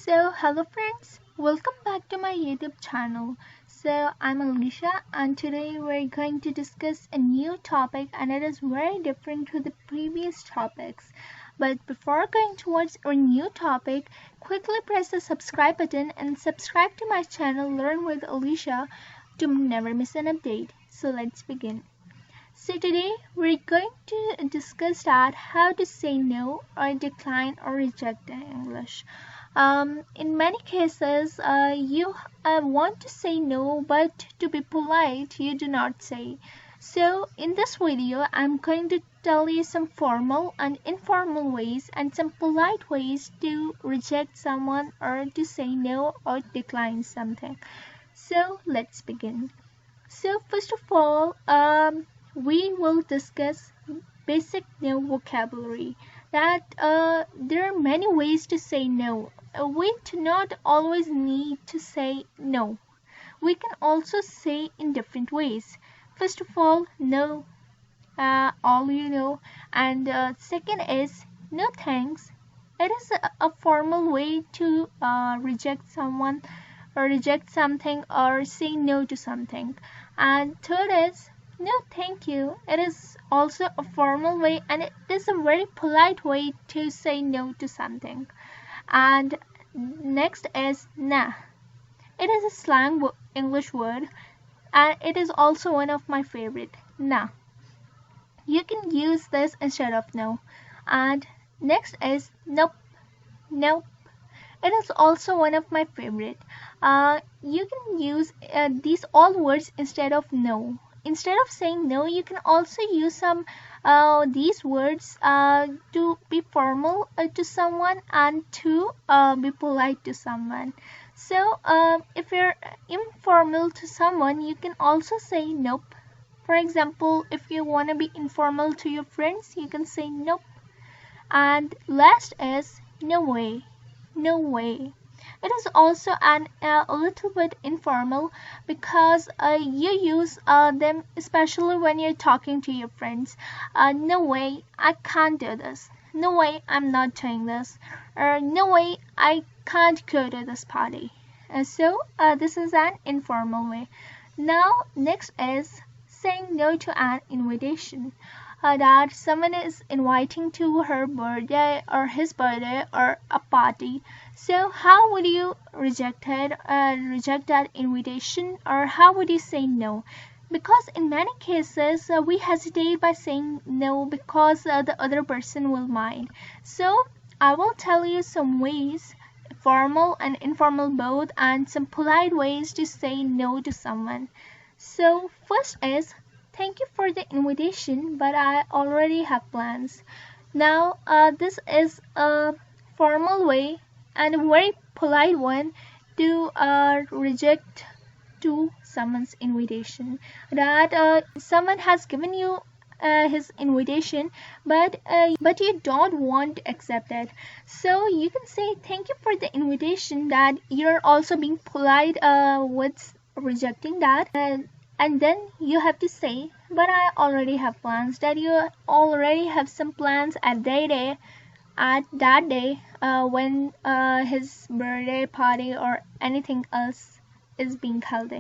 Hello friends, welcome back to my YouTube channel. I'm Alisha and today we're going to discuss a new topic and it is very different to the previous topics. But before going towards our new topic, quickly press the subscribe button and subscribe to my channel Learn with Alisha to never miss an update. So let's begin. Today we're going to discuss how to say no or decline or reject in English. In many cases, you want to say no, but to be polite, you do not say. So in this video, I'm going to tell you some formal and informal ways and some polite ways to reject someone or to say no or decline something. So let's begin. First of all, we will discuss basic no vocabulary. There are many ways to say no. We do not always need to say no. We can also say in different ways. First of all, no, all you know, and second is no thanks. It is a formal way to reject someone or reject something or say no to something. And third is no thank you. It is also a formal way and it is a very polite way to say no to something. And next is nah. It is a slang English word and it is also one of my favorite. Nah. You can use this instead of no. And next is nope. Nope. It is also one of my favorite. You can use these all words instead of no. Instead of saying no, you can also use some these words to be formal to someone and to be polite to someone. So if you're informal to someone, you can also say nope. For example, if you want to be informal to your friends, you can say nope. And last is no way. No way. It is also a little bit informal because you use them especially when you're talking to your friends. No way, I can't do this. No way, I'm not doing this. Or no way, I can't go to this party. This is an informal way. Now, next is saying no to an invitation. That someone is inviting to her birthday or his birthday or a party. So how would you reject it, reject that invitation, or how would you say no? Because in many cases we hesitate by saying no because the other person will mind. So I will tell you some ways, formal and informal both, and some polite ways to say no to someone. So first is thank you for the invitation, but I already have plans. Now, this is a formal way and a very polite one to reject to someone's invitation. That someone has given you his invitation, but you don't want to accept it. So you can say thank you for the invitation. That you're also being polite with rejecting that. And then you have to say, but I already have plans. That you already have some plans at that day when his birthday party or anything else is being held.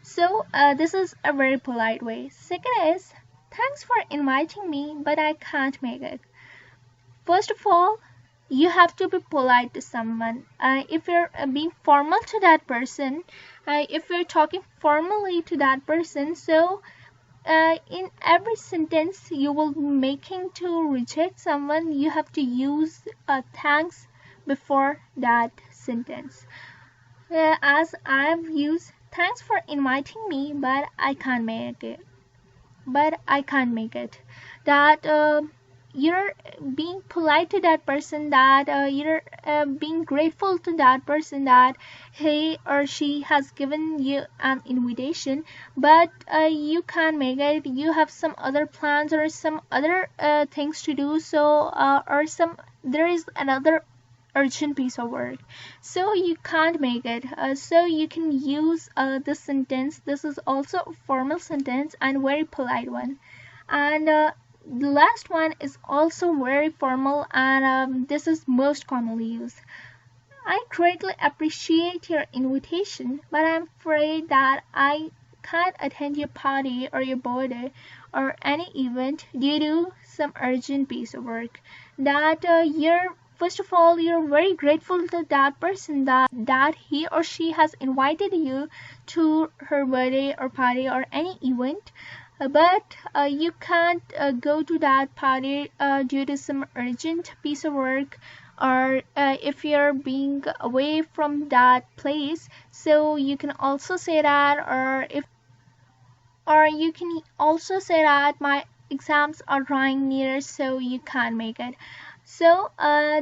So this is a very polite way. Second is, thanks for inviting me, but I can't make it. First of all, you have to be polite to someone. If you're being formal to that person, if you're talking formally to that person, so in every sentence you will be making to reject someone, you have to use thanks before that sentence. As I've used thanks for inviting me, but I can't make it. That you're being polite to that person, that you're being grateful to that person that he or she has given you an invitation, but you can't make it. You have some other plans or some other things to do, so there is another urgent piece of work, so you can't make it. So you can use this sentence. This is also a formal sentence and very polite one. And the last one is also very formal and this is most commonly used. I greatly appreciate your invitation, but I'm afraid that I can't attend your party or your birthday or any event due to some urgent piece of work. That you're First of all, you're very grateful to that person that he or she has invited you to her birthday or party or any event, but you can't go to that party due to some urgent piece of work, or if you're being away from that place, so you can also say that, or you can also say that my exams are drawing near, so you can't make it. So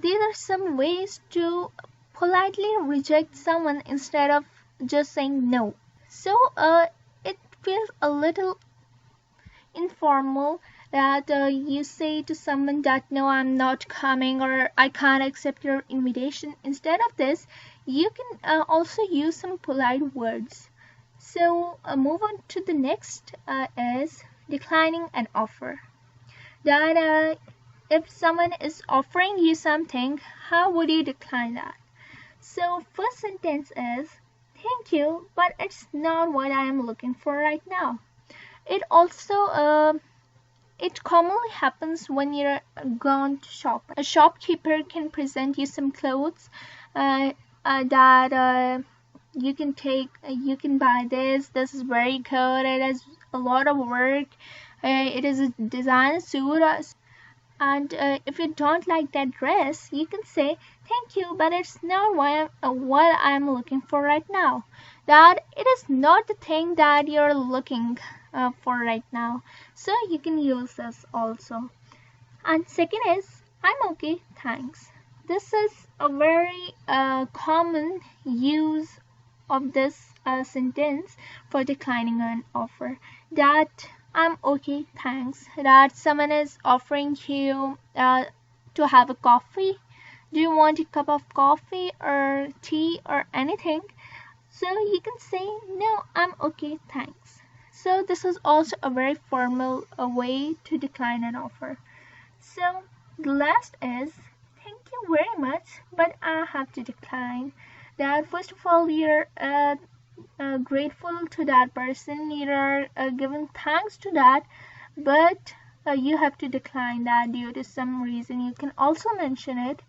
these are some ways to politely reject someone instead of just saying no. So it feels a little informal that you say to someone that no, I'm not coming, or I can't accept your invitation. Instead of this, you can also use some polite words. So move on to the next is declining an offer. That if someone is offering you something, how would you decline that? So first sentence is, thank you, but it's not what I am looking for right now. It also it commonly happens when you're gone to shop. A shopkeeper can present you some clothes that you can take. You can buy this. This is very good. It has a lot of work. It is a designer suit. And if you don't like that dress, you can say, thank you, but it's not what I'm looking for right now. That it is not the thing that you're looking for right now. So you can use this also. And second is, I'm okay, thanks. This is a very common use of this sentence for declining an offer. That I'm okay, thanks. That someone is offering you to have a coffee. Do you want a cup of coffee or tea or anything? So you can say, no, I'm okay, thanks. So this is also a very formal way to decline an offer. So the last is, thank you very much, but I have to decline. That first of all, you're grateful to that person, you're giving thanks to that, but you have to decline that due to some reason. You can also mention it.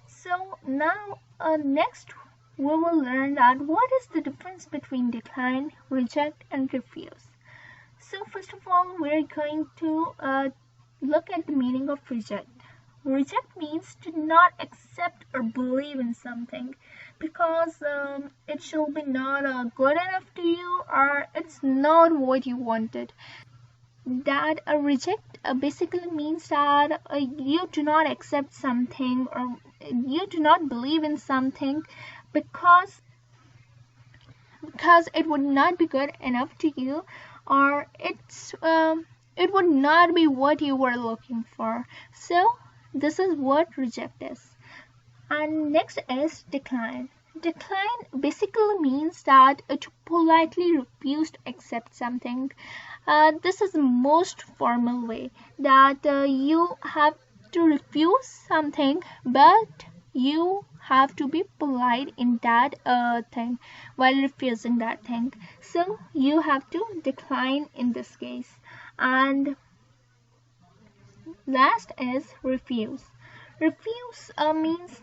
So now next we will learn that what is the difference between decline, reject, and refuse. So first of all, we're going to look at the meaning of reject. Reject means to not accept or believe in something because it should be not good enough to you, or it's not what you wanted. That a reject basically means that you do not accept something, or you do not believe in something because it would not be good enough to you, or it would not be what you were looking for. So this is what reject is. And next is decline. Decline basically means that to politely refuse to accept something. This is the most formal way that you have to refuse something, but you have to be polite in that thing while refusing that thing. So you have to decline in this case. And last is refuse. Refuse means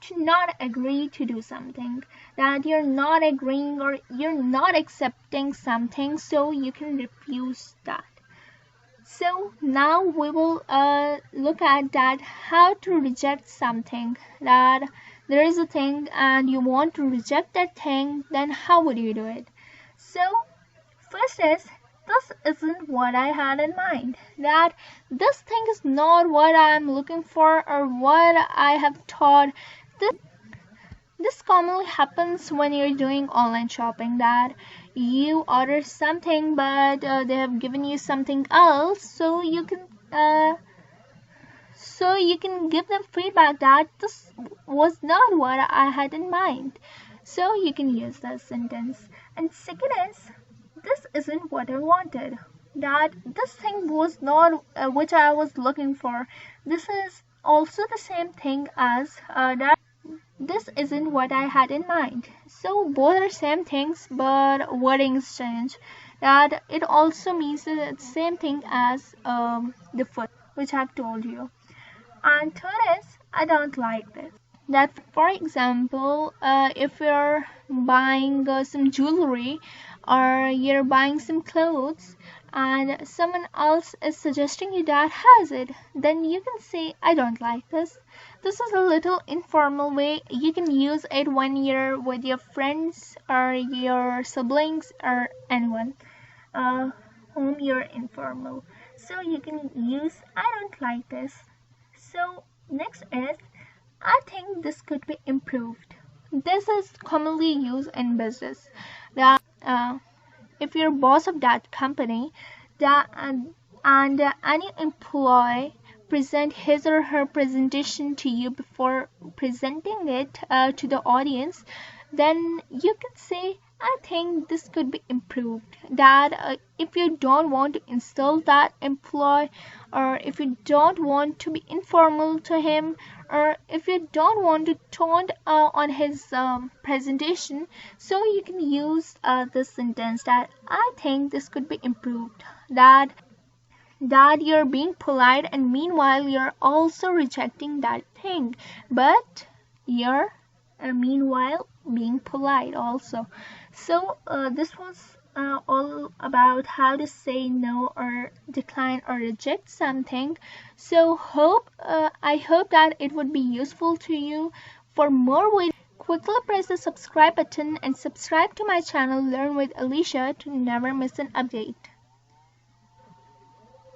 to not agree to do something, that you're not agreeing or you're not accepting something, so you can refuse that. So now we will look at that how to reject something. That there is a thing and you want to reject that thing, then how would you do it? So first is, this isn't what I had in mind. That this thing is not what I'm looking for or what I have thought. This commonly happens when you're doing online shopping, that you order something but they have given you something else, so you can give them feedback that this was not what I had in mind. So you can use that sentence. And second is, this isn't what I wanted. That this thing was not which I was looking for. This is also the same thing as that this isn't what I had in mind. So both are same things, but wordings change. That it also means the same thing as the first, which I've told you. And third is, I don't like this. That, for example, if you're buying some jewelry or you're buying some clothes and someone else is suggesting you that has it, then you can say, I don't like this. This is a little informal way. You can use it when you're with your friends or your siblings or anyone whom you're informal. So you can use, I don't like this. So next is, I think this could be improved. This is commonly used in business. That if you're boss of that company, that and any employee present his or her presentation to you before presenting it to the audience, then you can say, I think this could be improved. That if you don't want to insult that employee, or if you don't want to be informal to him, or if you don't want to taunt on his presentation, so you can use this sentence that I think this could be improved. That you're being polite and meanwhile you're also rejecting that thing, but you're meanwhile being polite also. So this was all about how to say no or decline or reject something. So I hope that it would be useful to you. For more videos, quickly press the subscribe button and subscribe to my channel Learn with Alisha to never miss an update.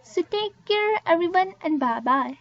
So take care everyone, and bye bye.